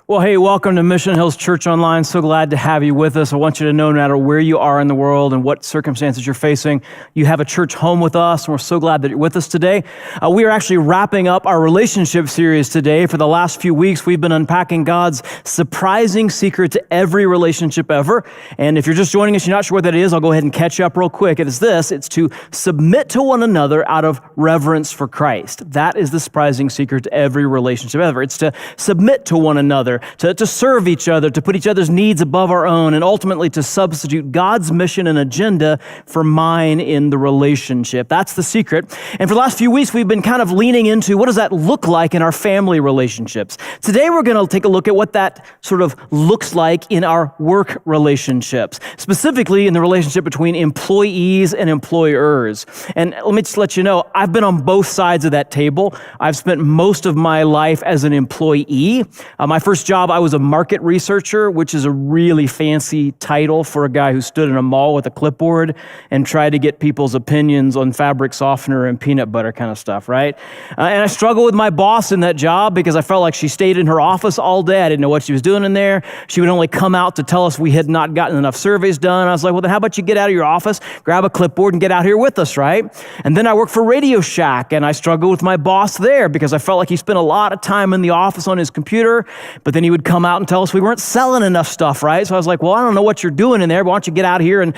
Well, hey, welcome to Mission Hills Church Online. So glad to have you with us. I want you to know no matter where you are in the world and what circumstances you're facing, you have a church home with us, and we're so glad that you're with us today. We are actually wrapping up our relationship series today. For the last few weeks, we've been unpacking God's surprising secret to every relationship ever. And if you're just joining us, you're not sure what that is, I'll go ahead and catch you up real quick. It is this: it's to submit to one another out of reverence for Christ. That is the surprising secret to every relationship ever. It's to submit to one another, to serve each other, to put each other's needs above our own, and ultimately to substitute God's mission and agenda for mine in the relationship. That's the secret. And for the last few weeks, we've been kind of leaning into what does that look like in our family relationships. Today, we're going to take a look at what that sort of looks like in our work relationships, specifically in the relationship between employees and employers. And let me just let you know, I've been on both sides of that table. I've spent most of my life as an employee. My first job, I was a market researcher, which is a really fancy title for a guy who stood in a mall with a clipboard and tried to get people's opinions on fabric softener and peanut butter kind of stuff, right? And I struggled with my boss in that job because I felt like she stayed in her office all day. I didn't know what she was doing in there. She would only come out to tell us we had not gotten enough surveys done. I was like, well, then how about you get out of your office, grab a clipboard, and get out here with us, right? And then I worked for Radio Shack, and I struggled with my boss there because I felt like he spent a lot of time in the office on his computer, but then he would come out and tell us we weren't selling enough stuff, right? So I was like, well, I don't know what you're doing in there, but why don't you get out here and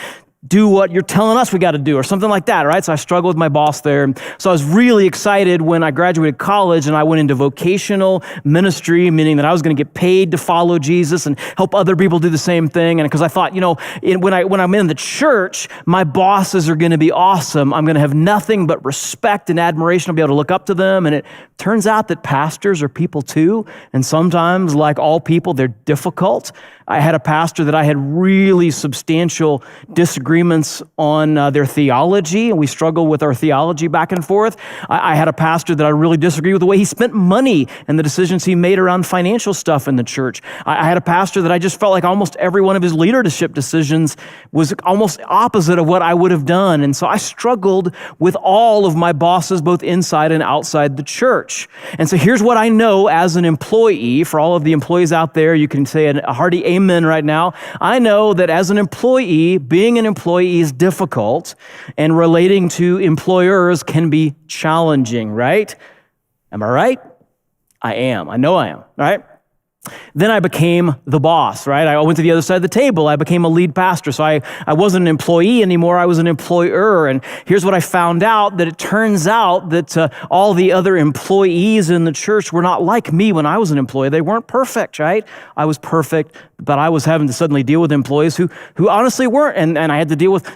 do what you're telling us we got to do, or something like that, right? So I struggled with my boss there. So I was really excited when I graduated college and I went into vocational ministry, meaning that I was going to get paid to follow Jesus and help other people do the same thing. And because I thought, when I'm in the church, my bosses are going to be awesome. I'm going to have nothing but respect and admiration. I'll be able to look up to them. And it turns out that pastors are people too. And sometimes, like all people, they're difficult. I had a pastor that I had really substantial disagreements on their theology, and we struggled with our theology back and forth. I had a pastor that I really disagreed with the way he spent money and the decisions he made around financial stuff in the church. I had a pastor that I just felt like almost every one of his leadership decisions was almost opposite of what I would have done. And so I struggled with all of my bosses, both inside and outside the church. And so here's what I know as an employee. For all of the employees out there, you can say a hearty amen right now. I know that as an employee, being an employee is difficult, and relating to employers can be challenging, right? Am I right? I am. I know I am, right? Then I became the boss, right? I went to the other side of the table. I became a lead pastor. So I wasn't an employee anymore. I was an employer. And here's what I found out, that it turns out that all the other employees in the church were not like me when I was an employee. They weren't perfect, right? I was perfect, but I was having to suddenly deal with employees who honestly weren't. And I had to deal with,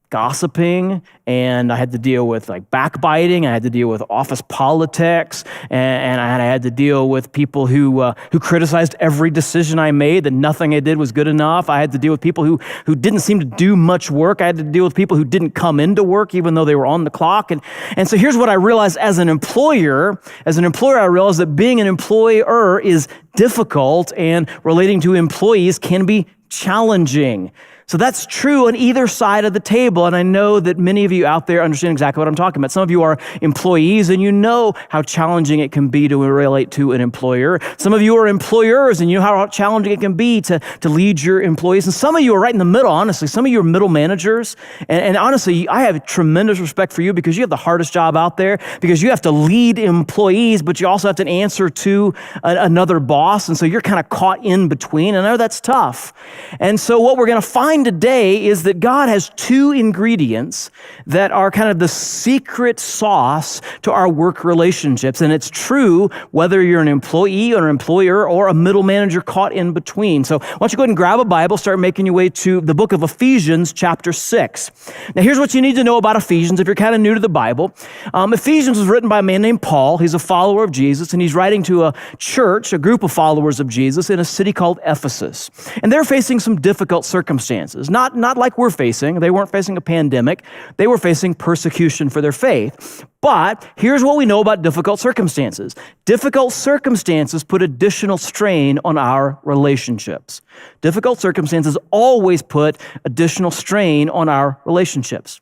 gossiping, and I had to deal with backbiting. I had to deal with office politics, and I had to deal with people who criticized every decision I made, that nothing I did was good enough. I had to deal with people who didn't seem to do much work. I had to deal with people who didn't come into work even though they were on the clock. And so here's what I realized as an employer. As an employer, I realized that being an employer is difficult, and relating to employees can be challenging. So that's true on either side of the table, and I know that many of you out there understand exactly what I'm talking about. Some of you are employees, and you know how challenging it can be to relate to an employer. Some of you are employers, and you know how challenging it can be to lead your employees. And some of you are right in the middle, honestly. Some of you are middle managers, and honestly, I have tremendous respect for you because you have the hardest job out there, because you have to lead employees, but you also have to answer to another boss, and so you're kind of caught in between, and I know that's tough. And so what we're going to find find today is that God has two ingredients that are kind of the secret sauce to our work relationships. And it's true whether you're an employee or an employer or a middle manager caught in between. So why don't you go ahead and grab a Bible, start making your way to the book of Ephesians chapter 6. Now here's what you need to know about Ephesians if you're kind of new to the Bible. Ephesians was written by a man named Paul. He's a follower of Jesus, and he's writing to a church, a group of followers of Jesus in a city called Ephesus. And they're facing some difficult circumstances, not like we're facing. They weren't facing a pandemic. They were facing persecution for their faith. But here's what we know about difficult circumstances. Difficult circumstances put additional strain on our relationships. Difficult circumstances always put additional strain on our relationships.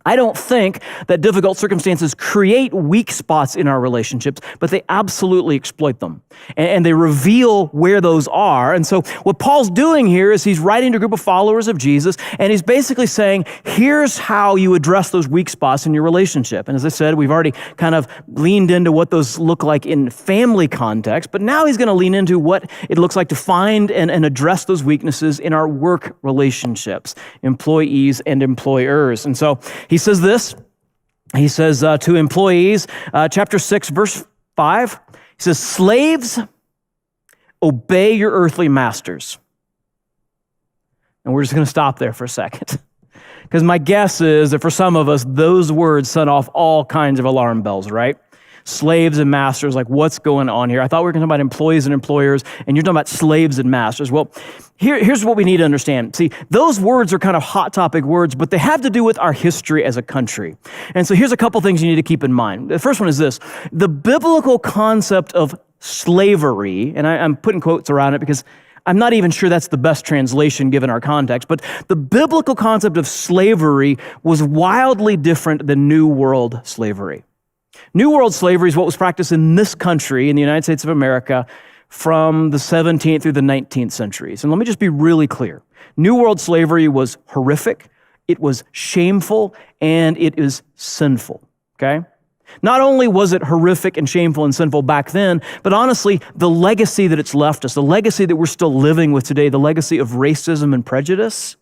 I don't think that difficult circumstances create weak spots in our relationships, but they absolutely exploit them. And they reveal where those are. And so what Paul's doing here is he's writing to a group of followers of Jesus, and he's basically saying, here's how you address those weak spots in your relationship. And as I said, we've already kind of leaned into what those look like in family context, but now he's going to lean into what it looks like to find and address those weaknesses in our work relationships, employees and employers. And so he says this, he says to employees, chapter 6, verse 5, he says, slaves, obey your earthly masters. And we're just going to stop there for a second. Because my guess is that for some of us, those words set off all kinds of alarm bells, right? Slaves and masters, like what's going on here? I thought we were going to talk about employees and employers, and you're talking about slaves and masters. Well, here's what we need to understand. See, those words are kind of hot topic words, but they have to do with our history as a country. And so here's a couple things you need to keep in mind. The first one is this. The biblical concept of slavery, and I'm putting quotes around it because I'm not even sure that's the best translation given our context, but the biblical concept of slavery was wildly different than New World slavery. New World slavery is what was practiced in this country, in the United States of America, from the 17th through the 19th centuries. And let me just be really clear. New World slavery was horrific, it was shameful, and it is sinful, okay? Not only was it horrific and shameful and sinful back then, but honestly, the legacy that it's left us, the legacy that we're still living with today, the legacy of racism and prejudice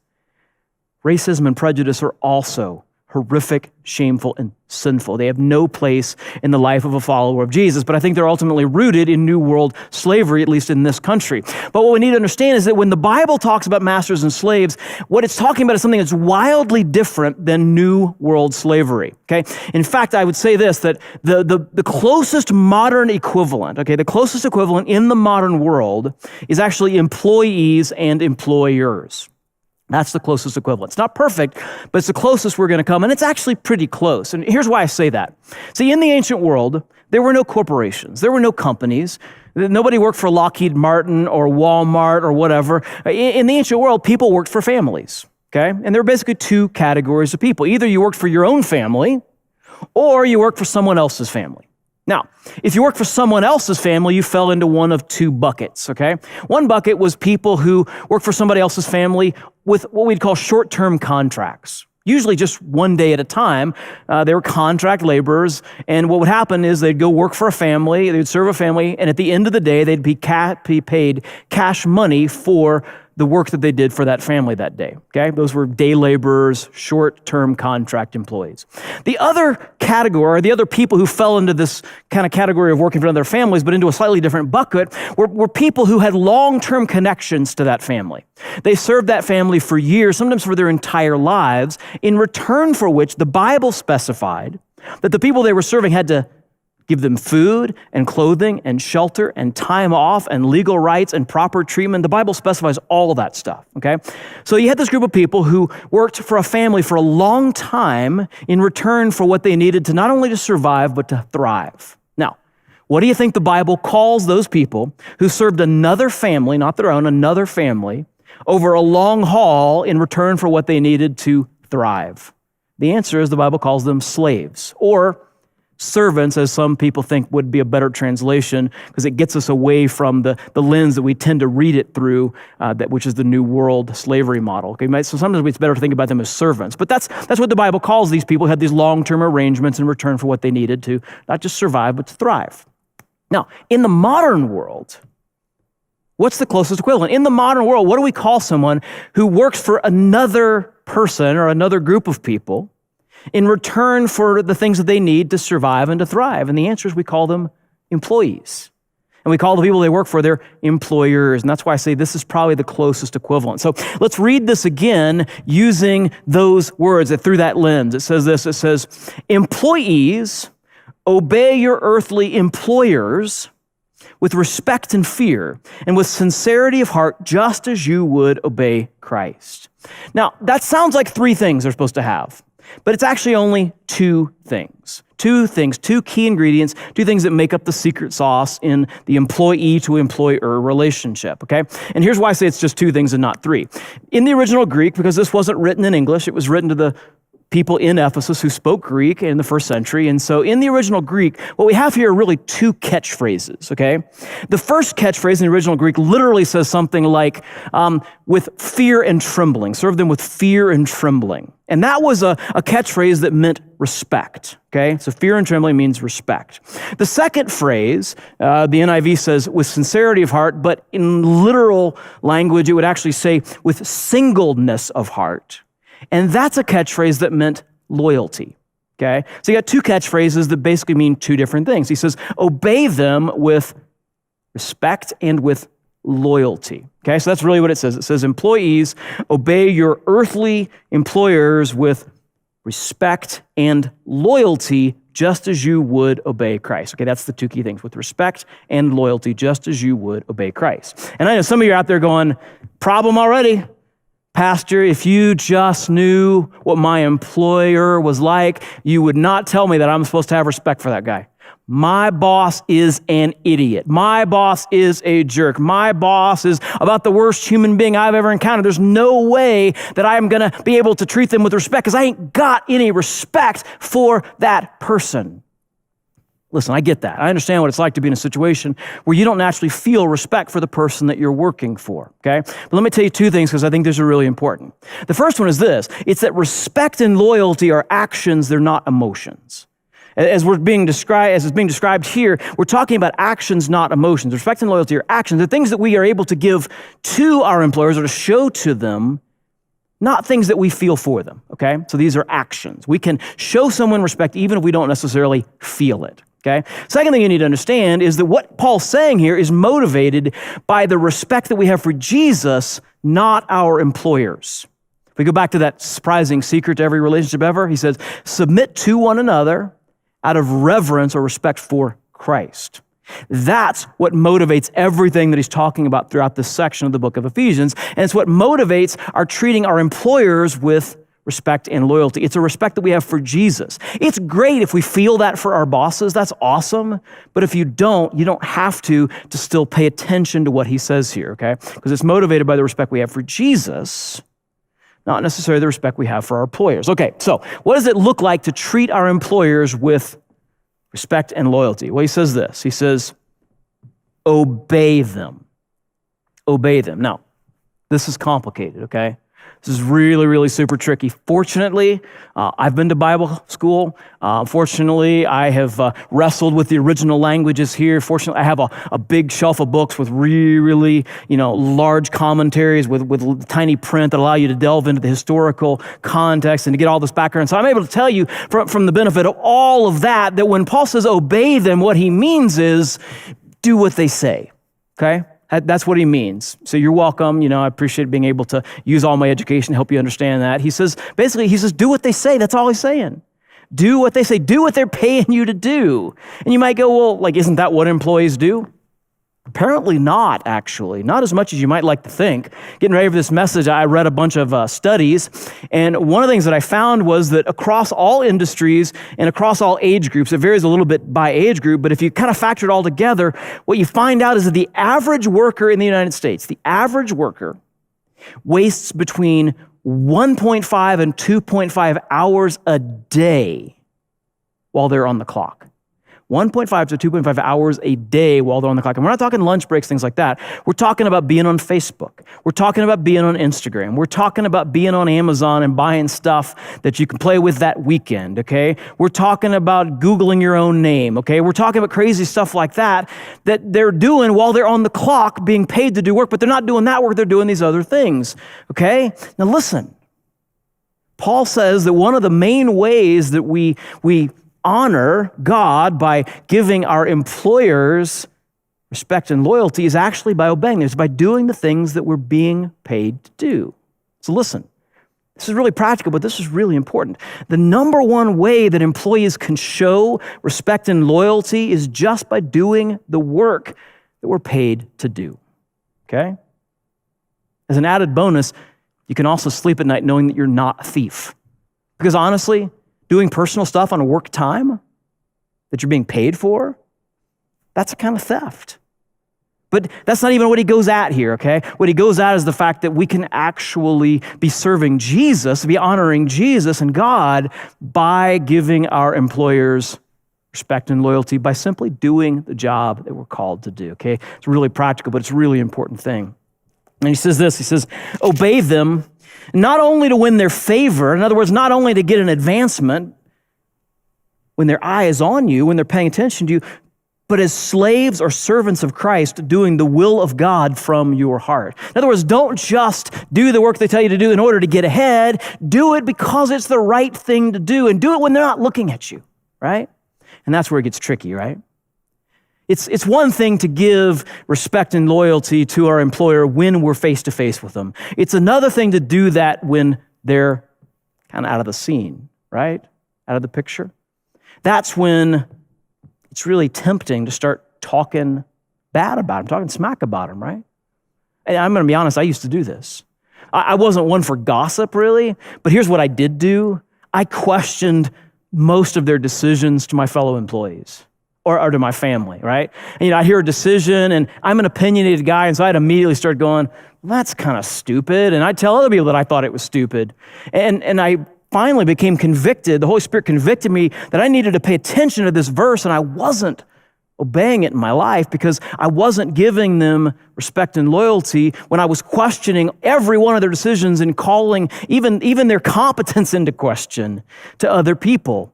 are also horrific, shameful, and sinful. They have no place in the life of a follower of Jesus, but I think they're ultimately rooted in New World slavery, at least in this country. But what we need to understand is that when the Bible talks about masters and slaves, what it's talking about is something that's wildly different than New World slavery, okay? In fact, I would say this, that the closest modern equivalent, okay, the closest equivalent in the modern world is actually employees and employers. That's the closest equivalent. It's not perfect, but it's the closest we're going to come, and it's actually pretty close. And here's why I say that. See, in the ancient world, there were no corporations. There were no companies. Nobody worked for Lockheed Martin or Walmart or whatever. In the ancient world, people worked for families, okay? And there were basically two categories of people. Either you worked for your own family, or you worked for someone else's family. Now, if you worked for someone else's family, you fell into one of two buckets, okay? One bucket was people who worked for somebody else's family with what we'd call short-term contracts, usually just one day at a time. They were contract laborers, and what would happen is they'd go work for a family, they'd serve a family, and at the end of the day, they'd be paid cash money for the work that they did for that family that day, okay? Those were day laborers, short-term contract employees. The other category, the other people who fell into this kind of category of working for other families, but into a slightly different bucket, were people who had long-term connections to that family. They served that family for years, sometimes for their entire lives, in return for which the Bible specified that the people they were serving had to give them food and clothing and shelter and time off and legal rights and proper treatment. The Bible specifies all of that stuff, okay? So you had this group of people who worked for a family for a long time in return for what they needed to not only to survive, but to thrive. Now, what do you think the Bible calls those people who served another family, not their own, another family, over a long haul in return for what they needed to thrive? The answer is the Bible calls them slaves, or servants, as some people think would be a better translation, because it gets us away from the lens that we tend to read it through, which is the New World slavery model. Okay, so sometimes it's better to think about them as servants. But that's what the Bible calls these people who had these long-term arrangements in return for what they needed to not just survive, but to thrive. Now, in the modern world, What's the closest equivalent? In the modern world, what do we call someone who works for another person or another group of people in return for the things that they need to survive and to thrive? And the answer is we call them employees. And we call the people they work for their employers. And that's why I say this is probably the closest equivalent. So let's read this again using those words through that lens. It says this, it says, employees, obey your earthly employers with respect and fear, and with sincerity of heart, just as you would obey Christ. Now, that sounds like three things they're supposed to have, but it's actually only two things. Two key ingredients, two things that make up the secret sauce in the employee to employer relationship, okay? And here's why I say it's just two things and not three. In the original Greek, because this wasn't written in English, it was written to the people in Ephesus who spoke Greek in the first century. And so in the original Greek, what we have here are really two catchphrases, okay? The first catchphrase in the original Greek literally says something like, with fear and trembling. Serve them with fear and trembling. And that was a catchphrase that meant respect, okay? So fear and trembling means respect. The second phrase, the NIV says with sincerity of heart, but in literal language, it would actually say with singleness of heart. And that's a catchphrase that meant loyalty, okay? So you got two catchphrases that basically mean two different things. He says, obey them with respect and with loyalty, okay? So that's really what it says. It says, employees, obey your earthly employers with respect and loyalty, just as you would obey Christ. Okay, that's the two key things, with respect and loyalty, just as you would obey Christ. And I know some of you are out there going, problem already. Pastor, if you just knew what my employer was like, you would not tell me that I'm supposed to have respect for that guy. My boss is an idiot. My boss is a jerk. My boss is about the worst human being I've ever encountered. There's no way that I'm going to be able to treat them with respect because I ain't got any respect for that person. Listen, I get that. I understand what it's like to be in a situation where you don't naturally feel respect for the person that you're working for, okay? But let me tell you two things because I think these are really important. The first one is this. It's that respect and loyalty are actions, they're not emotions. As it's being described here, we're talking about actions, not emotions. Respect and loyalty are actions. They're things that we are able to give to our employers or to show to them, not things that we feel for them, okay? So these are actions. We can show someone respect even if we don't necessarily feel it. Okay. Second thing you need to understand is that what Paul's saying here is motivated by the respect that we have for Jesus, not our employers. If we go back to that surprising secret to every relationship ever, he says, submit to one another out of reverence or respect for Christ. That's what motivates everything that he's talking about throughout this section of the book of Ephesians. And it's what motivates our treating our employers with respect and loyalty. It's a respect that we have for Jesus. It's great if we feel that for our bosses. That's awesome. But if you don't have to still pay attention to what he says here, okay? Because it's motivated by the respect we have for Jesus, not necessarily the respect we have for our employers. Okay, so what does it look like to treat our employers with respect and loyalty? Well, he says this. He says, obey them. Obey them. Now, this is complicated, okay? This is really, really super tricky. Fortunately, I've been to Bible school. Fortunately, I have wrestled with the original languages here. Fortunately, I have a big shelf of books with really, large commentaries with tiny print that allow you to delve into the historical context and to get all this background. So I'm able to tell you from the benefit of all of that when Paul says obey them, what he means is do what they say, okay? That's what he means. So you're welcome. I appreciate being able to use all my education to help you understand that. He says, do what they say. That's all he's saying. Do what they say. Do what they're paying you to do. And you might go, well, isn't that what employees do? Apparently not, actually. Not as much as you might like to think. Getting ready for this message, I read a bunch of studies, and one of the things that I found was that across all industries and across all age groups, it varies a little bit by age group, but if you kind of factor it all together, what you find out is that the average worker in the United States, the average worker wastes between 1.5 and 2.5 hours a day while they're on the clock. 1.5 to 2.5 hours a day while they're on the clock. And we're not talking lunch breaks, things like that. We're talking about being on Facebook. We're talking about being on Instagram. We're talking about being on Amazon and buying stuff that you can play with that weekend, okay? We're talking about Googling your own name, okay? We're talking about crazy stuff like that they're doing while they're on the clock being paid to do work, but they're not doing that work, they're doing these other things, okay? Now listen, Paul says that one of the main ways that we honor God by giving our employers respect and loyalty is actually by obeying them. It's by doing the things that we're being paid to do. So listen, this is really practical, but this is really important. The number one way that employees can show respect and loyalty is just by doing the work that we're paid to do, okay? As an added bonus, you can also sleep at night knowing that you're not a thief. Because honestly, doing personal stuff on a work time that you're being paid for, that's a kind of theft. But that's not even what he goes at here, okay? What he goes at is the fact that we can actually be serving Jesus, be honoring Jesus and God by giving our employers respect and loyalty by simply doing the job that we're called to do, okay? It's really practical, but it's a really important thing. And he says this, he says, obey them not only to win their favor, in other words, not only to get an advancement when their eye is on you, when they're paying attention to you, but as slaves or servants of Christ doing the will of God from your heart. In other words, don't just do the work they tell you to do in order to get ahead. Do it because it's the right thing to do, and do it when they're not looking at you, right? And that's where it gets tricky, right? It's one thing to give respect and loyalty to our employer when we're face-to-face with them. It's another thing to do that when they're kind of out of the scene, right? Out of the picture. That's when it's really tempting to start talking bad about them, talking smack about them, right? And I'm going to be honest, I used to do this. I wasn't one for gossip, really, but here's what I did do. I questioned most of their decisions to my fellow employees. Or to my family, right? And I hear a decision, and I'm an opinionated guy, and so I'd immediately start going, well, that's kind of stupid. And I'd tell other people that I thought it was stupid. And I finally became convicted. The Holy Spirit convicted me that I needed to pay attention to this verse, and I wasn't obeying it in my life because I wasn't giving them respect and loyalty when I was questioning every one of their decisions and calling even their competence into question to other people.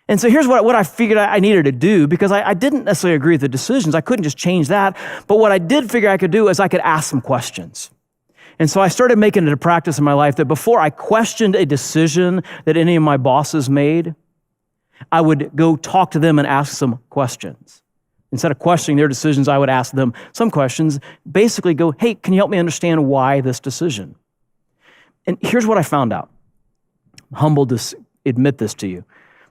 And so here's what I figured I needed to do, because I didn't necessarily agree with the decisions. I couldn't just change that. But what I did figure I could do is I could ask some questions. And so I started making it a practice in my life that before I questioned a decision that any of my bosses made, I would go talk to them and ask some questions. Instead of questioning their decisions, I would ask them some questions, basically go, hey, can you help me understand why this decision? And here's what I found out. I'm humbled to admit this to you.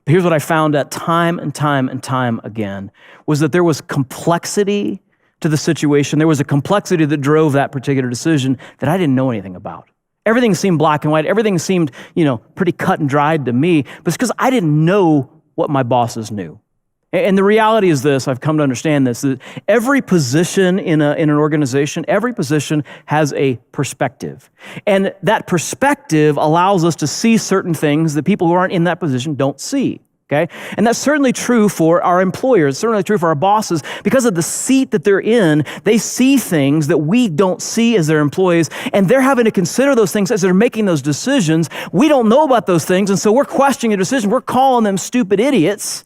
But here's what I found out time and time again, was that there was complexity to the situation. There was a complexity that drove that particular decision that I didn't know anything about. Everything seemed black and white. Everything seemed, pretty cut and dried to me, but it's because I didn't know what my bosses knew. And the reality is this, I've come to understand this, that every position in an organization, every position has a perspective. And that perspective allows us to see certain things that people who aren't in that position don't see, okay? And that's certainly true for our employers, certainly true for our bosses. Because of the seat that they're in, they see things that we don't see as their employees, and they're having to consider those things as they're making those decisions. We don't know about those things, and so we're questioning a decision. We're calling them stupid idiots.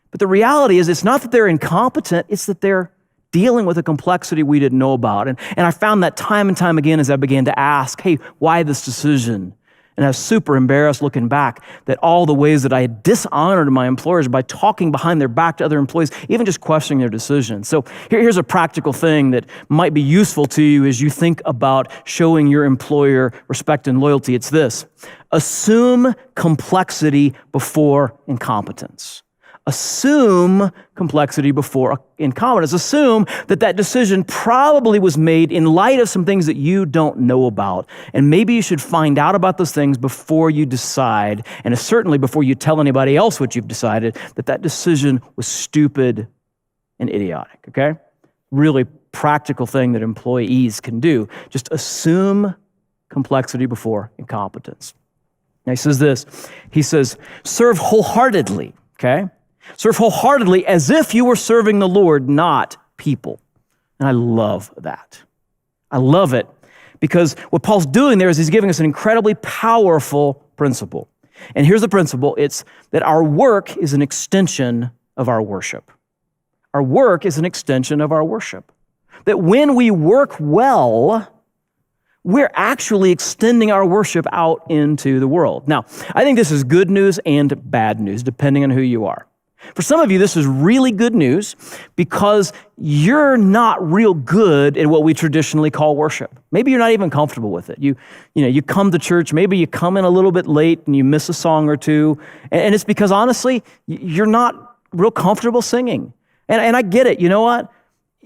But the reality is, it's not that they're incompetent, it's that they're dealing with a complexity we didn't know about. And I found that time and time again as I began to ask, hey, why this decision? And I was super embarrassed looking back that all the ways that I had dishonored my employers by talking behind their back to other employees, even just questioning their decisions. So here's a practical thing that might be useful to you as you think about showing your employer respect and loyalty. It's this: assume complexity before incompetence. Assume complexity before incompetence. Assume that decision probably was made in light of some things that you don't know about. And maybe you should find out about those things before you decide, and certainly before you tell anybody else what you've decided, that decision was stupid and idiotic, okay? Really practical thing that employees can do. Just assume complexity before incompetence. Now he says this, he says, serve wholeheartedly, okay? Serve wholeheartedly as if you were serving the Lord, not people. And I love that. I love it because what Paul's doing there is he's giving us an incredibly powerful principle. And here's the principle. It's that our work is an extension of our worship. Our work is an extension of our worship. That when we work well, we're actually extending our worship out into the world. Now, I think this is good news and bad news, depending on who you are. For some of you, this is really good news because you're not real good at what we traditionally call worship. Maybe you're not even comfortable with it. You come to church, maybe you come in a little bit late and you miss a song or two, and it's because honestly, you're not real comfortable singing. And I get it. You know what?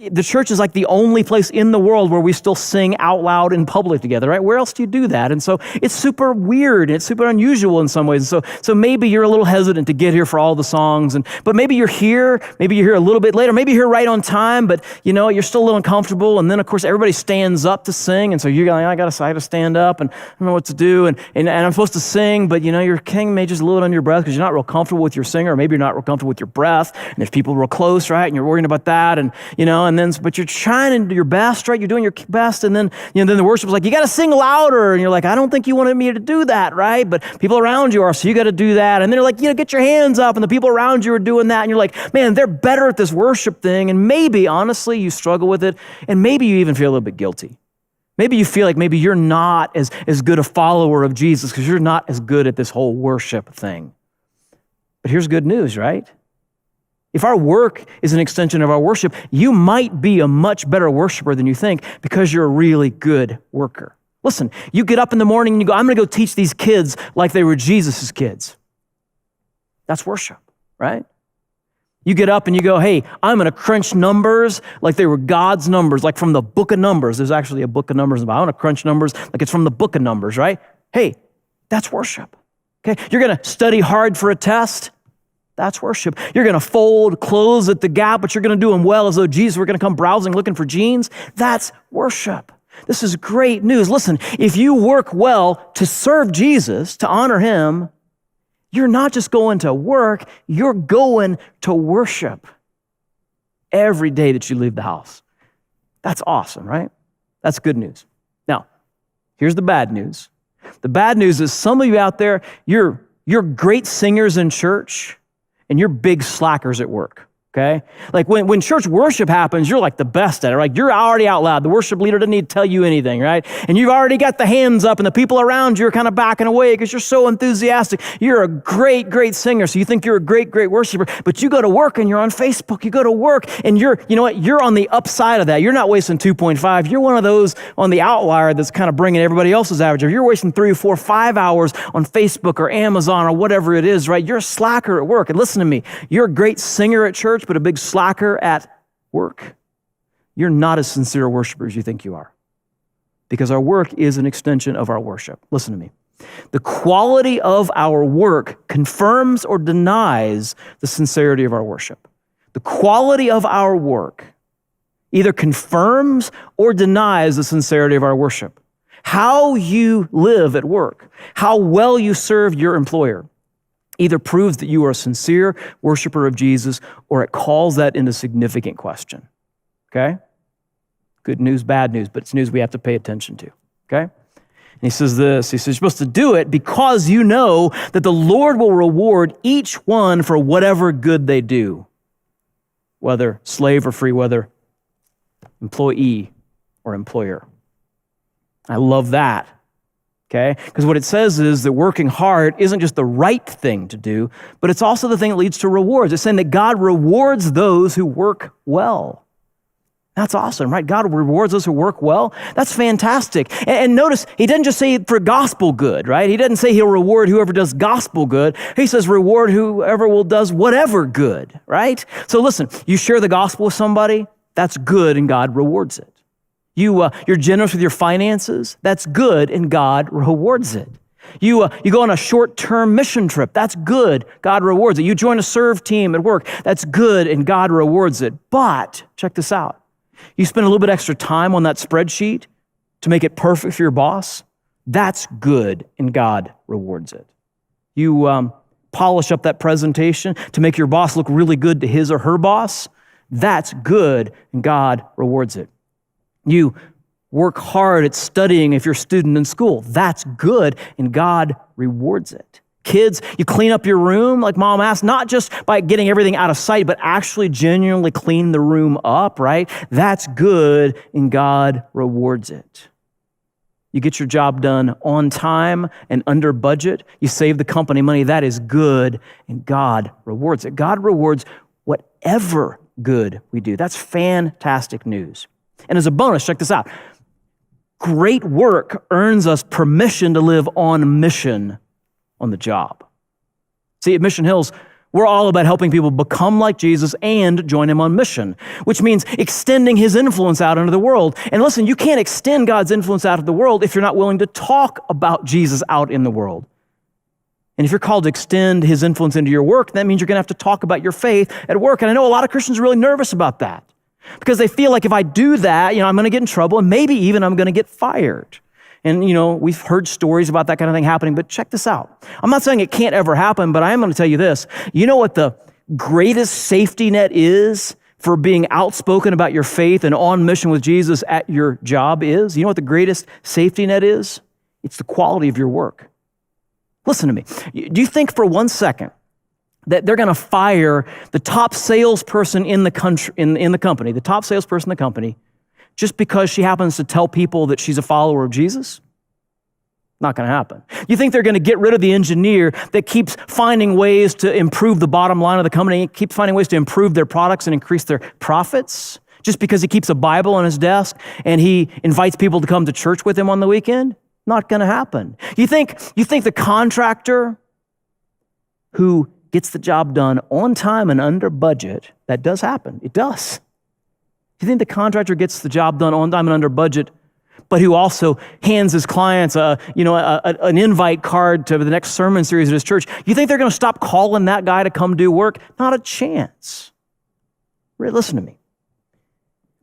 The church is like the only place in the world where we still sing out loud in public together, right? Where else do you do that? And so it's super weird. It's super unusual in some ways. So maybe you're a little hesitant to get here for all the songs, but maybe you're here a little bit later, maybe you're here right on time, but you're still a little uncomfortable. And then of course everybody stands up to sing, and so you're going, I got to stand up, and I don't know what to do, and I'm supposed to sing, but your king may just a little under your breath because you're not real comfortable with your singer, or maybe you're not real comfortable with your breath, and there's people real close, right? And you're worrying about that, but you're trying to do your best, right? You're doing your best, and then the worship's like, you got to sing louder, and you're like, I don't think you wanted me to do that, right? But people around you are, so you got to do that, and they're like, get your hands up, and the people around you are doing that, and you're like, man, they're better at this worship thing, and maybe, honestly, you struggle with it, and maybe you even feel a little bit guilty. Maybe you feel like maybe you're not as good a follower of Jesus because you're not as good at this whole worship thing. But here's good news, right? If our work is an extension of our worship, you might be a much better worshiper than you think because you're a really good worker. Listen, you get up in the morning and you go, I'm going to go teach these kids like they were Jesus' kids. That's worship, right? You get up and you go, hey, I'm going to crunch numbers like they were God's numbers, like from the book of Numbers. There's actually a book of Numbers. I want to crunch numbers like it's from the book of Numbers, right? Hey, that's worship. Okay, you're going to study hard for a test. That's worship. You're going to fold clothes at the Gap, but you're going to do them well as though Jesus were going to come browsing looking for jeans. That's worship. This is great news. Listen, if you work well to serve Jesus, to honor him, you're not just going to work, you're going to worship every day that you leave the house. That's awesome, right? That's good news. Now, here's the bad news. The bad news is some of you out there, you're great singers in church, and you're big slackers at work, okay? Like when church worship happens, you're like the best at it, right? You're already out loud. The worship leader doesn't need to tell you anything, right? And you've already got the hands up, and the people around you are kind of backing away because you're so enthusiastic. You're a great, great singer, so you think you're a great, great worshiper, but you go to work and you're on Facebook. You go to work and you're on the upside of that. You're not wasting 2.5. You're one of those on the outlier that's kind of bringing everybody else's average. If you're wasting 3, 4, 5 hours on Facebook or Amazon or whatever it is, right? You're a slacker at work. And listen to me, you're a great singer at church, but a big slacker at work. You're not as sincere a worshiper as you think you are, because our work is an extension of our worship. Listen to me. The quality of our work confirms or denies the sincerity of our worship. The quality of our work either confirms or denies the sincerity of our worship. How you live at work, how well you serve your employer, either proves that you are a sincere worshiper of Jesus, or it calls that into significant question, okay? Good news, bad news, but it's news we have to pay attention to, okay? And he says this, he says, you're supposed to do it because you know that the Lord will reward each one for whatever good they do, whether slave or free, whether employee or employer. I love that. Okay? Because what it says is that working hard isn't just the right thing to do, but it's also the thing that leads to rewards. It's saying that God rewards those who work well. That's awesome, right? God rewards those who work well. That's fantastic. And notice, he doesn't just say for gospel good, right? He doesn't say he'll reward whoever does gospel good. He says reward whoever does whatever good, right? So listen, you share the gospel with somebody, that's good and God rewards it. You're generous with your finances. That's good, and God rewards it. You go on a short-term mission trip. That's good. God rewards it. You join a serve team at work. That's good, and God rewards it. But check this out. You spend a little bit extra time on that spreadsheet to make it perfect for your boss. That's good, and God rewards it. You polish up that presentation to make your boss look really good to his or her boss, that's good, and God rewards it. You work hard at studying if you're a student in school. That's good, and God rewards it. Kids, you clean up your room like mom asked, not just by getting everything out of sight, but actually genuinely clean the room up, right? That's good, and God rewards it. You get your job done on time and under budget. You save the company money. That is good, and God rewards it. God rewards whatever good we do. That's fantastic news. And as a bonus, check this out. Great work earns us permission to live on mission on the job. See, at Mission Hills, we're all about helping people become like Jesus and join him on mission, which means extending his influence out into the world. And listen, you can't extend God's influence out of the world if you're not willing to talk about Jesus out in the world. And if you're called to extend his influence into your work, that means you're going to have to talk about your faith at work. And I know a lot of Christians are really nervous about that because they feel like if I do that, I'm going to get in trouble and maybe even I'm going to get fired. And, we've heard stories about that kind of thing happening, but check this out. I'm not saying it can't ever happen, but I am going to tell you this. You know what the greatest safety net is for being outspoken about your faith and on mission with Jesus at your job is? You know what the greatest safety net is? It's the quality of your work. Listen to me. Do you think for 1 second that they're going to fire the top salesperson in the country, in the company, the top salesperson in the company, just because she happens to tell people that she's a follower of Jesus? Not going to happen. You think they're going to get rid of the engineer that keeps finding ways to improve the bottom line of the company, keeps finding ways to improve their products and increase their profits, just because he keeps a Bible on his desk and he invites people to come to church with him on the weekend? Not going to happen. You think the contractor who gets the job done on time and under budget, that does happen. It does. Do you think the contractor gets the job done on time and under budget, but who also hands his clients an invite card to the next sermon series at his church? You think they're going to stop calling that guy to come do work? Not a chance. Listen to me.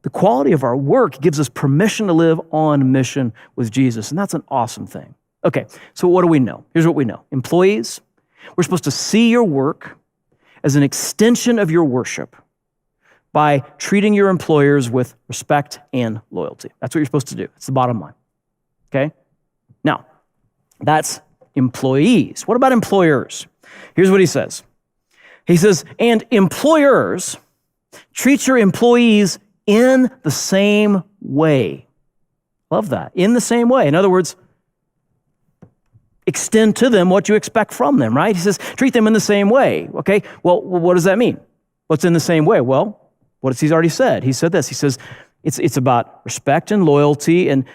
The quality of our work gives us permission to live on mission with Jesus, and that's an awesome thing. Okay, so what do we know? Here's what we know. Employees, we're supposed to see your work as an extension of your worship by treating your employers with respect and loyalty. That's what you're supposed to do. It's the bottom line. Okay? Now, that's employees. What about employers? Here's what he says. He says, and employers, treat your employees in the same way. Love that. In the same way. In other words, extend to them what you expect from them, right? He says, treat them in the same way. Okay? Well, what does that mean? What's in the same way? Well, what has he already said? He said this. He says, it's about respect and loyalty and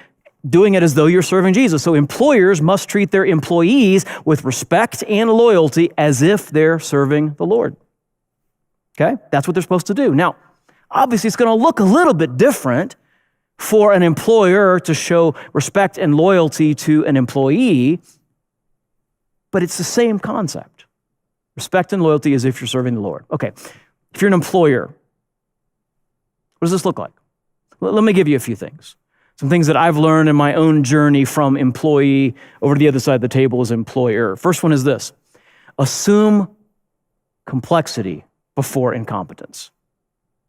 doing it as though you're serving Jesus. So employers must treat their employees with respect and loyalty as if they're serving the Lord. Okay? That's what they're supposed to do. Now, obviously, it's going to look a little bit different for an employer to show respect and loyalty to an employee, but it's the same concept. Respect and loyalty as if you're serving the Lord. Okay, if you're an employer, what does this look like? Let me give you a few things. Some things that I've learned in my own journey from employee over to the other side of the table as employer. First one is this: assume complexity before incompetence.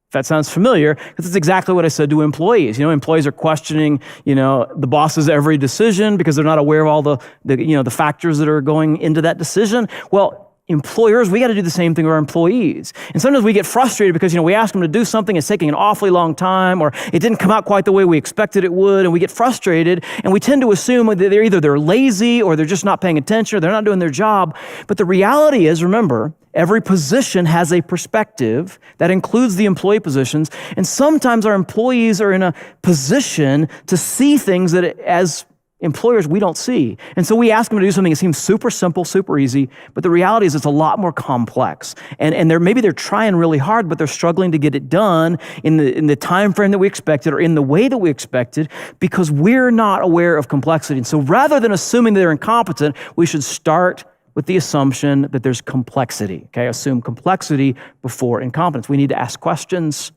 If that sounds familiar, because it's exactly what I said to employees. Employees are questioning, the boss's every decision because they're not aware of all the factors that are going into that decision. Well, employers, we got to do the same thing with our employees. And sometimes we get frustrated because, we ask them to do something, it's taking an awfully long time, or it didn't come out quite the way we expected it would, and we get frustrated, and we tend to assume that they're lazy, or they're just not paying attention, or they're not doing their job. But the reality is, remember, every position has a perspective that includes the employee positions, and sometimes our employees are in a position to see things that as employers we don't see. And so we ask them to do something that seems super simple, super easy, but the reality is it's a lot more complex. And maybe they're trying really hard, but they're struggling to get it done in the time frame that we expected or in the way that we expected because we're not aware of complexity. And so rather than assuming they're incompetent, we should start with the assumption that there's complexity. Okay, assume complexity before incompetence. We need to ask questions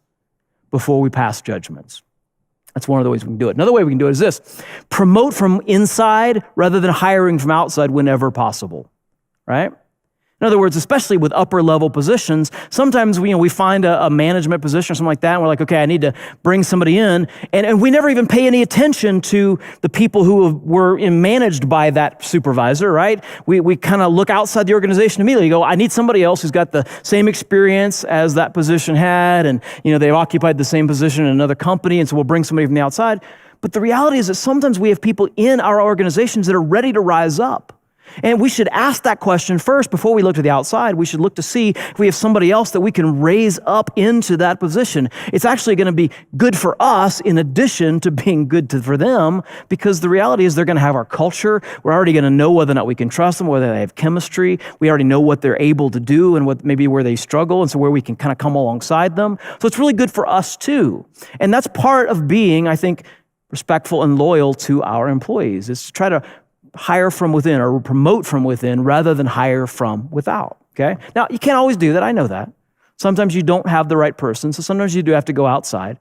before we pass judgments. That's one of the ways we can do it. Another way we can do it is this: promote from inside rather than hiring from outside whenever possible, right? In other words, especially with upper level positions, sometimes we find a management position or something like that, and we're like, okay, I need to bring somebody in, and we never even pay any attention to the people who were managed by that supervisor, right? We kind of look outside the organization immediately, go, I need somebody else who's got the same experience as that position had, and they've occupied the same position in another company, and so we'll bring somebody from the outside. But the reality is that sometimes we have people in our organizations that are ready to rise up. And we should ask that question first before we look to the outside. We should look to see if we have somebody else that we can raise up into that position. It's actually going to be good for us in addition to being good for them, because the reality is they're going to have our culture. We're already going to know whether or not we can trust them, whether they have chemistry. We already know what they're able to do and what maybe where they struggle, and so where we can kind of come alongside them. So it's really good for us too. And that's part of being, I think, respectful and loyal to our employees, is to try to hire from within or promote from within rather than hire from without, okay? Now, you can't always do that. I know that. Sometimes you don't have the right person, so sometimes you do have to go outside.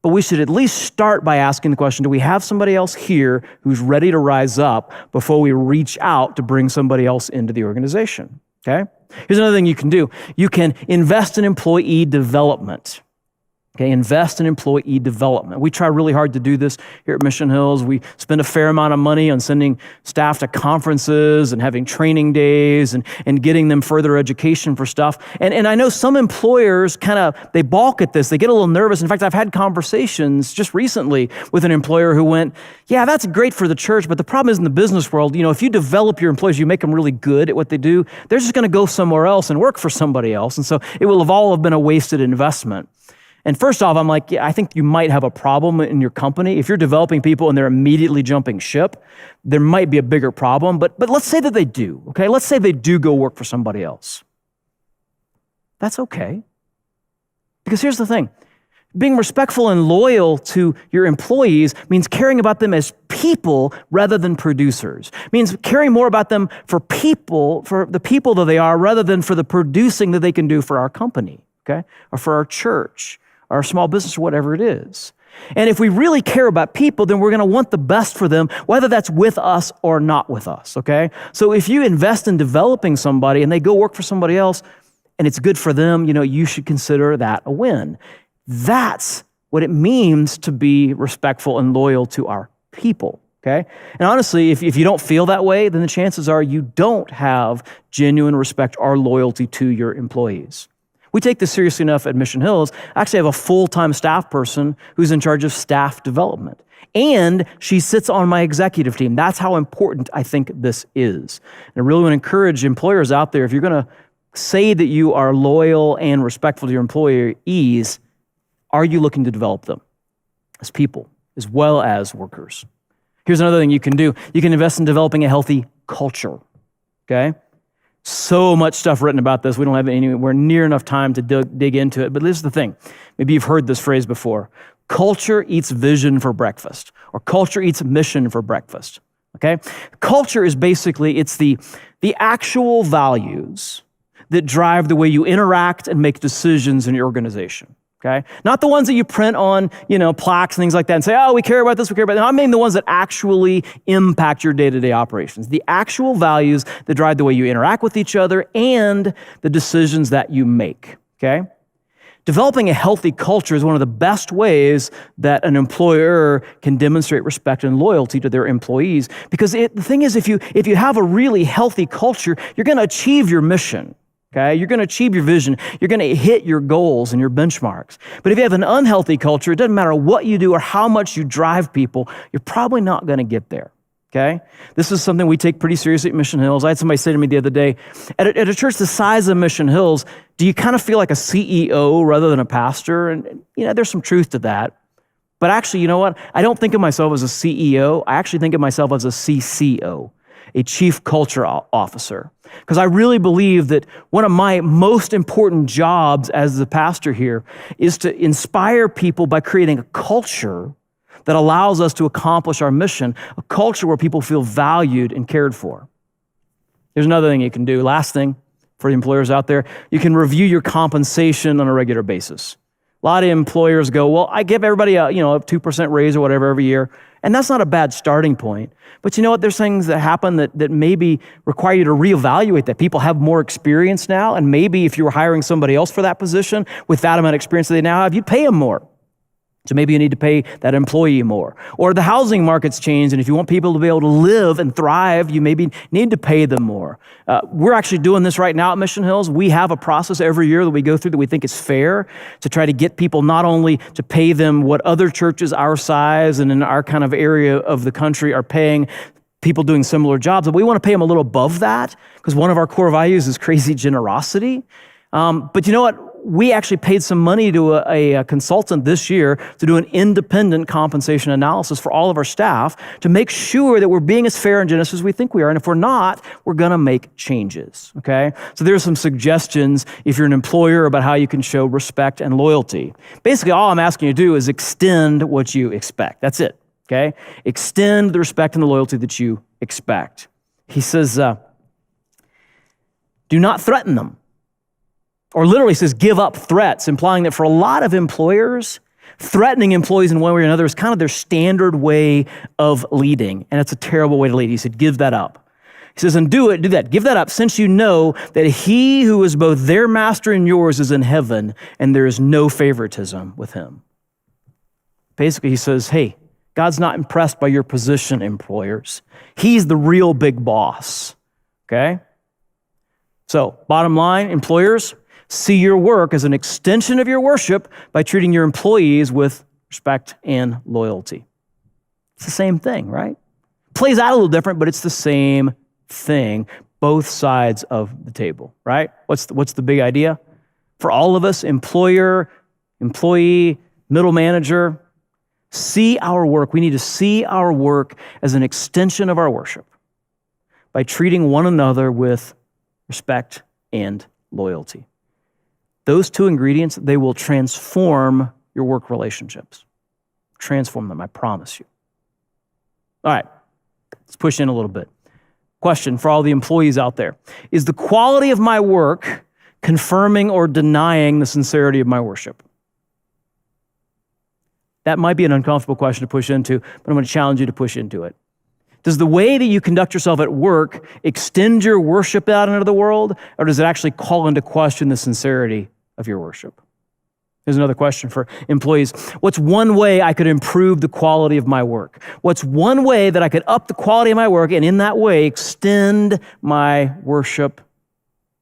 But we should at least start by asking the question, do we have somebody else here who's ready to rise up before we reach out to bring somebody else into the organization, okay? Here's another thing you can do. You can invest in employee development. Okay, invest in employee development. We try really hard to do this here at Mission Hills. We spend a fair amount of money on sending staff to conferences and having training days and getting them further education for stuff. And I know some employers they balk at this. They get a little nervous. In fact, I've had conversations just recently with an employer who went, yeah, that's great for the church, but the problem is in the business world, if you develop your employees, you make them really good at what they do, they're just going to go somewhere else and work for somebody else. And so it will have all been a wasted investment. And first off, I'm like, yeah, I think you might have a problem in your company. If you're developing people and they're immediately jumping ship, there might be a bigger problem. But let's say that they do, okay? Let's say they do go work for somebody else. That's okay. Because here's the thing. Being respectful and loyal to your employees means caring about them as people rather than producers. It means caring more about them for the people that they are, rather than for the producing that they can do for our company, okay? Or for our church, our small business, or whatever it is. And if we really care about people, then we're going to want the best for them, whether that's with us or not with us, okay? So if you invest in developing somebody and they go work for somebody else and it's good for them, you should consider that a win. That's what it means to be respectful and loyal to our people, okay? And honestly, if you don't feel that way, then the chances are you don't have genuine respect or loyalty to your employees. We take this seriously enough at Mission Hills. I actually have a full-time staff person who's in charge of staff development. And she sits on my executive team. That's how important I think this is. And I really want to encourage employers out there, if you're going to say that you are loyal and respectful to your employees, are you looking to develop them as people as well as workers? Here's another thing you can do. You can invest in developing a healthy culture, okay? So much stuff written about this. We don't have anywhere near enough time to dig into it. But this is the thing. Maybe you've heard this phrase before. Culture eats vision for breakfast, or culture eats mission for breakfast. Okay? Culture is basically, it's the actual values that drive the way you interact and make decisions in your organization. Okay? Not the ones that you print on, plaques and things like that and say, oh, we care about this, we care about that. I mean the ones that actually impact your day-to-day operations. The actual values that drive the way you interact with each other and the decisions that you make. Okay? Developing a healthy culture is one of the best ways that an employer can demonstrate respect and loyalty to their employees. Because the thing is, if you have a really healthy culture, you're going to achieve your mission. Okay, you're going to achieve your vision. You're going to hit your goals and your benchmarks. But if you have an unhealthy culture, it doesn't matter what you do or how much you drive people, you're probably not going to get there. Okay? This is something we take pretty seriously at Mission Hills. I had somebody say to me the other day, at a church the size of Mission Hills, do you kind of feel like a CEO rather than a pastor? And there's some truth to that. But actually, you know what? I don't think of myself as a CEO. I actually think of myself as a CCO, a Chief Culture Officer. Because I really believe that one of my most important jobs as the pastor here is to inspire people by creating a culture that allows us to accomplish our mission, a culture where people feel valued and cared for. There's another thing you can do. Last thing for the employers out there, you can review your compensation on a regular basis. A lot of employers go, well, I give everybody a 2% raise or whatever every year, And that's not a bad starting point. But you know what? There's things that happen that maybe require you to reevaluate that. People have more experience now, and maybe if you were hiring somebody else for that position with that amount of experience that they now have, you'd pay them more. So maybe you need to pay that employee more. Or the housing market's changed, and if you want people to be able to live and thrive, you maybe need to pay them more. We're actually doing this right now at Mission Hills. We have a process every year that we go through that we think is fair to try to get people not only to pay them what other churches our size and in our kind of area of the country are paying people doing similar jobs, but we want to pay them a little above that because one of our core values is crazy generosity. But you know what? We actually paid some money to a consultant this year to do an independent compensation analysis for all of our staff to make sure that we're being as fair and generous as we think we are. And if we're not, we're going to make changes, okay? So there's some suggestions if you're an employer about how you can show respect and loyalty. Basically, all I'm asking you to do is extend what you expect. That's it, okay? Extend the respect and the loyalty that you expect. He says, do not threaten them. Or literally says, give up threats, implying that for a lot of employers, threatening employees in one way or another is kind of their standard way of leading. And it's a terrible way to lead. He said, give that up. He says, and do that. Give that up, since you know that he who is both their master and yours is in heaven, and there is no favoritism with him. Basically, he says, hey, God's not impressed by your position, employers. He's the real big boss, okay? So, bottom line, employers, see your work as an extension of your worship by treating your employees with respect and loyalty. It's the same thing, right? Plays out a little different, but it's the same thing, both sides of the table, right? What's the big idea? For all of us, employer, employee, middle manager, see our work. We need to see our work as an extension of our worship by treating one another with respect and loyalty. Those two ingredients, they will transform your work relationships. Transform them, I promise you. All right, let's push in a little bit. Question for all the employees out there. Is the quality of my work confirming or denying the sincerity of my worship? That might be an uncomfortable question to push into, but I'm going to challenge you to push into it. Does the way that you conduct yourself at work extend your worship out into the world, or does it actually call into question the sincerity of your worship? Here's another question for employees. What's one way I could improve the quality of my work? What's one way that I could up the quality of my work and in that way extend my worship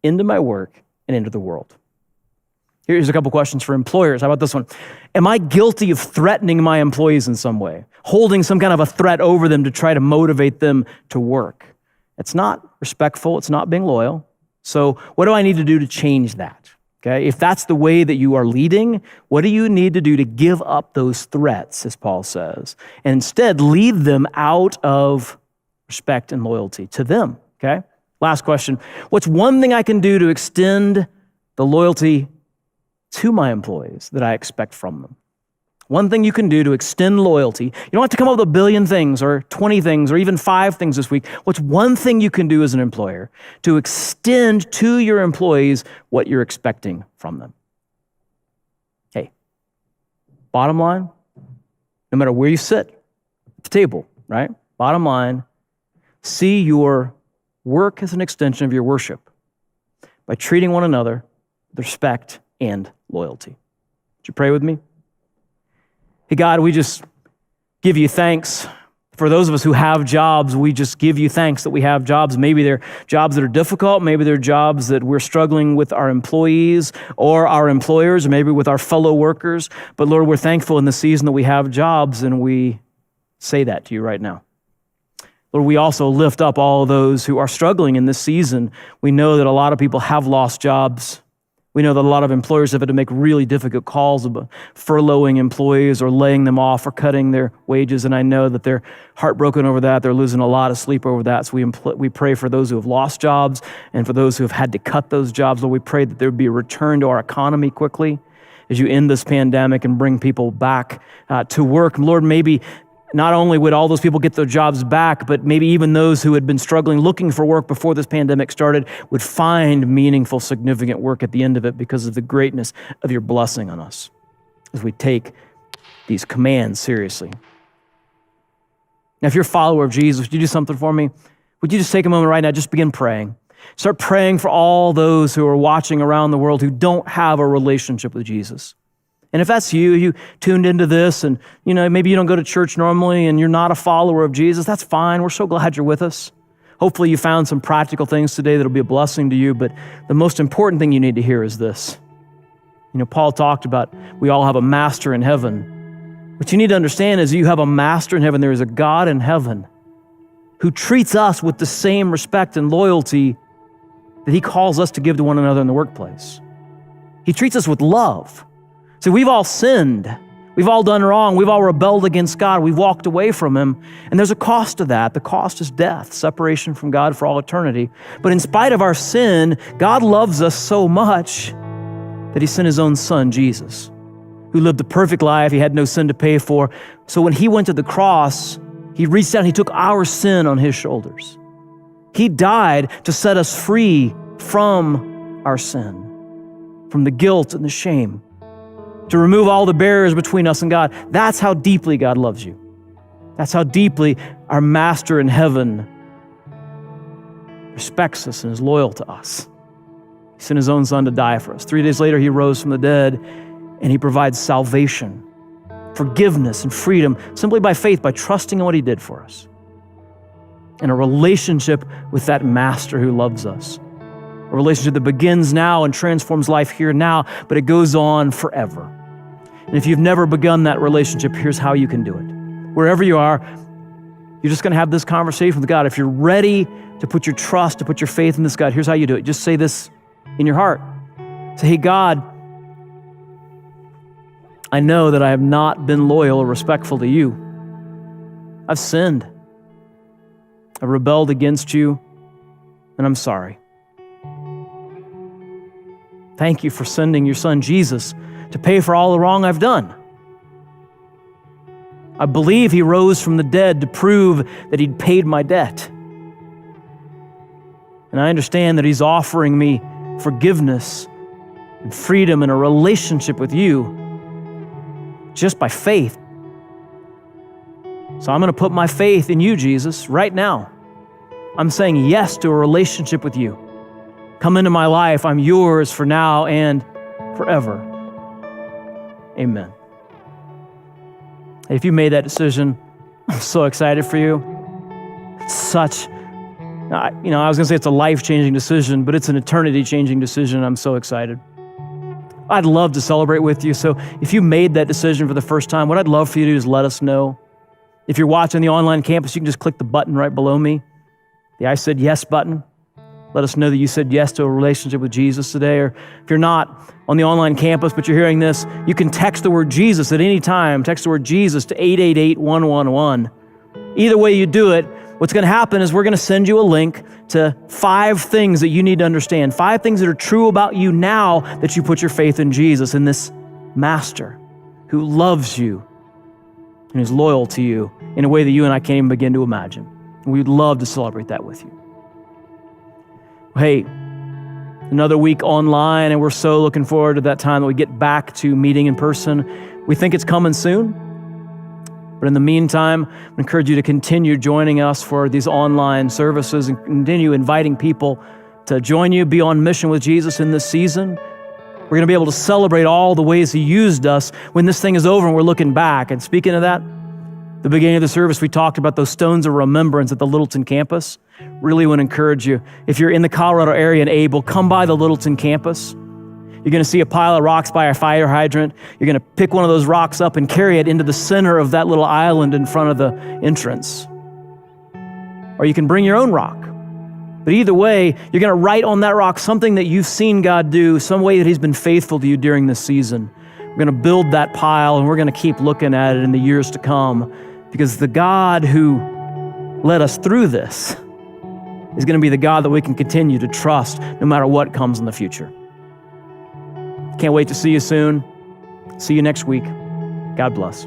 into my work and into the world? Here's a couple questions for employers. How about this one? Am I guilty of threatening my employees in some way? Holding some kind of a threat over them to try to motivate them to work? It's not respectful. It's not being loyal. So what do I need to do to change that? Okay, if that's the way that you are leading, what do you need to do to give up those threats, as Paul says, and instead lead them out of respect and loyalty to them, okay? Last question. What's one thing I can do to extend the loyalty to my employees that I expect from them? One thing you can do to extend loyalty. You don't have to come up with 1 billion things or 20 things or even 5 things this week. What's one thing you can do as an employer to extend to your employees what you're expecting from them? Hey, bottom line, no matter where you sit at the table, right? Bottom line, see your work as an extension of your worship by treating one another with respect and loyalty. Would you pray with me? Hey, God, we just give you thanks. For those of us who have jobs, we just give you thanks that we have jobs. Maybe they're jobs that are difficult. Maybe they're jobs that we're struggling with our employees or our employers, or maybe with our fellow workers. But Lord, we're thankful in the season that we have jobs, and we say that to you right now. Lord, we also lift up all of those who are struggling in this season. We know that a lot of people have lost jobs. We know that a lot of employers have had to make really difficult calls about furloughing employees or laying them off or cutting their wages, and I know that they're heartbroken over that. They're losing a lot of sleep over that, so we pray for those who have lost jobs and for those who have had to cut those jobs. Lord, we pray that there would be a return to our economy quickly as you end this pandemic and bring people back to work. Lord, maybe not only would all those people get their jobs back, but maybe even those who had been struggling, looking for work before this pandemic started, would find meaningful, significant work at the end of it because of the greatness of your blessing on us as we take these commands seriously. Now, if you're a follower of Jesus, would you do something for me? Would you just take a moment right now, just begin praying. Start praying for all those who are watching around the world who don't have a relationship with Jesus. And if that's you tuned into this and maybe you don't go to church normally and you're not a follower of Jesus, that's fine. We're so glad you're with us. Hopefully you found some practical things today that'll be a blessing to you, but the most important thing you need to hear is this. Paul talked about we all have a master in heaven. What you need to understand is you have a master in heaven. There is a God in heaven who treats us with the same respect and loyalty that he calls us to give to one another in the workplace. He treats us with love. See, we've all sinned. We've all done wrong. We've all rebelled against God. We've walked away from him. And there's a cost to that. The cost is death, separation from God for all eternity. But in spite of our sin, God loves us so much that he sent his own son, Jesus, who lived a perfect life. He had no sin to pay for. So when he went to the cross, he reached out and he took our sin on his shoulders. He died to set us free from our sin, from the guilt and the shame, to remove all the barriers between us and God. That's how deeply God loves you. That's how deeply our master in heaven respects us and is loyal to us. He sent his own son to die for us. 3 days later, he rose from the dead, and he provides salvation, forgiveness, and freedom simply by faith, by trusting in what he did for us. And a relationship with that master who loves us. A relationship that begins now and transforms life here now, but it goes on forever. And if you've never begun that relationship, here's how you can do it. Wherever you are, you're just going to have this conversation with God. If you're ready to put your trust, to put your faith in this God, here's how you do it. Just say this in your heart. Say, hey, God, I know that I have not been loyal or respectful to you. I've sinned. I've rebelled against you, and I'm sorry. Thank you for sending your son, Jesus, to pay for all the wrong I've done. I believe he rose from the dead to prove that he'd paid my debt. And I understand that he's offering me forgiveness and freedom and a relationship with you just by faith. So I'm going to put my faith in you, Jesus, right now. I'm saying yes to a relationship with you. Come into my life. I'm yours for now and forever. Amen. If you made that decision, I'm so excited for you. It's I was going to say it's a life-changing decision, but it's an eternity-changing decision. I'm so excited. I'd love to celebrate with you. So if you made that decision for the first time, what I'd love for you to do is let us know. If you're watching the online campus, you can just click the button right below me, the I said yes button. Let us know that you said yes to a relationship with Jesus today. Or if you're not on the online campus, but you're hearing this, you can text the word Jesus at any time. Text the word Jesus to 888-111. Either way you do it, what's going to happen is we're going to send you a link to 5 things that you need to understand, 5 things that are true about you now that you put your faith in Jesus, in this master who loves you and is loyal to you in a way that you and I can't even begin to imagine. And we'd love to celebrate that with you. Hey, another week online, and we're so looking forward to that time that we get back to meeting in person. We think it's coming soon. But in the meantime, I encourage you to continue joining us for these online services and continue inviting people to join you, be on mission with Jesus in this season. We're going to be able to celebrate all the ways he used us when this thing is over and we're looking back. And speaking of that, the beginning of the service, we talked about those stones of remembrance at the Littleton campus. Really want to encourage you, if you're in the Colorado area and able, come by the Littleton campus. You're going to see a pile of rocks by a fire hydrant. You're going to pick one of those rocks up and carry it into the center of that little island in front of the entrance. Or you can bring your own rock. But either way, you're going to write on that rock something that you've seen God do, some way that he's been faithful to you during this season. We're going to build that pile, and we're going to keep looking at it in the years to come, because the God who led us through this is going to be the God that we can continue to trust no matter what comes in the future. Can't wait to see you soon. See you next week. God bless.